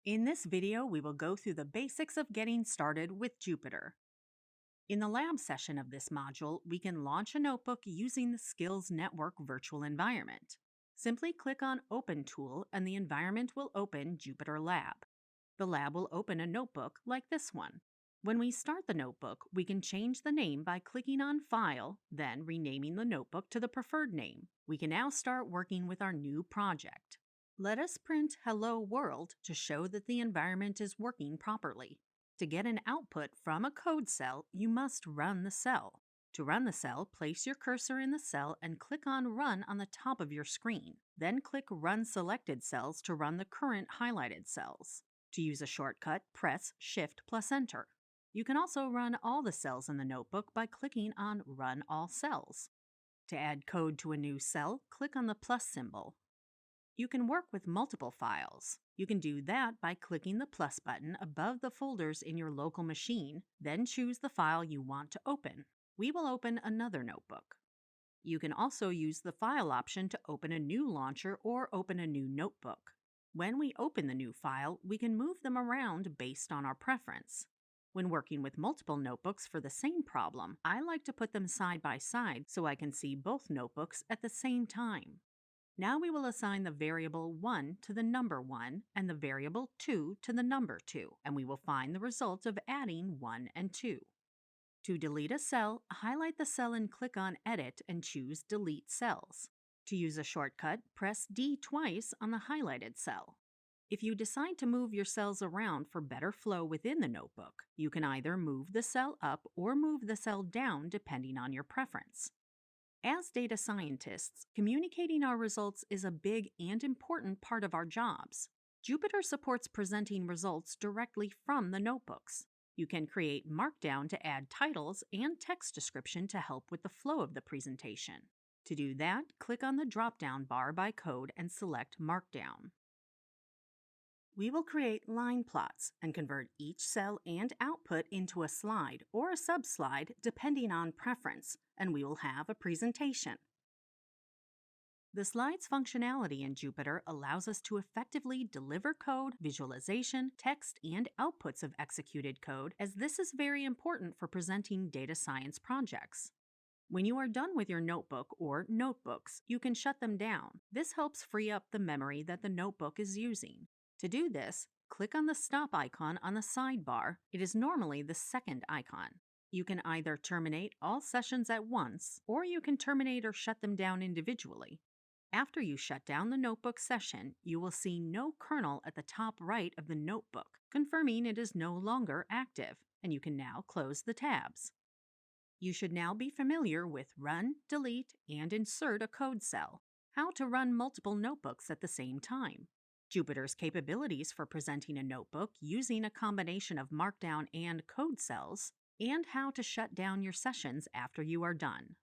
In this video, we will go through the basics of getting started with Jupyter. In the lab session of this module, we can launch a notebook using the Skills Network virtual environment. Simply click on Open tool and the environment will open Jupyter Lab. The lab will open a notebook like this one. When we start the notebook, we can change the name by clicking on File, then renaming the notebook to the preferred name. We can now start working with our new project. Let us print Hello World to show that the environment is working properly. To get an output from a code cell, you must run the cell. To run the cell, place your cursor in the cell and click on Run on the top of your screen. Then click Run Selected Cells to run the current highlighted cells. To use a shortcut, press Shift+Enter. You can also run all the cells in the notebook by clicking on Run All Cells. To add code to a new cell, click on the plus symbol. You can work with multiple files. You can do that by clicking the plus button above the folders in your local machine, then choose the file you want to open. We will open another notebook. You can also use the File option to open a new launcher or open a new notebook. When we open the new file, we can move them around based on our preference. When working with multiple notebooks for the same problem, I like to put them side by side so I can see both notebooks at the same time. Now we will assign the variable 1 to the number 1 and the variable 2 to the number 2, and we will find the result of adding 1 and 2. To delete a cell, highlight the cell and click on Edit and choose Delete Cells. To use a shortcut, press D twice on the highlighted cell. If you decide to move your cells around for better flow within the notebook, you can either move the cell up or move the cell down depending on your preference. As data scientists, communicating our results is a big and important part of our jobs. Jupyter supports presenting results directly from the notebooks. You can create Markdown to add titles and text description to help with the flow of the presentation. To do that, click on the drop-down bar by code and select Markdown. We will create line plots and convert each cell and output into a slide or a subslide depending on preference, and we will have a presentation. The slides functionality in Jupyter allows us to effectively deliver code, visualization, text, and outputs of executed code, as this is very important for presenting data science projects. When you are done with your notebook or notebooks, you can shut them down. This helps free up the memory that the notebook is using. To do this, click on the stop icon on the sidebar. It is normally the second icon. You can either terminate all sessions at once, or you can terminate or shut them down individually. After you shut down the notebook session, you will see no kernel at the top right of the notebook, confirming it is no longer active, and you can now close the tabs. You should now be familiar with Run, Delete, and Insert a code cell, how to run multiple notebooks at the same time, Jupyter's capabilities for presenting a notebook using a combination of Markdown and code cells, and how to shut down your sessions after you are done.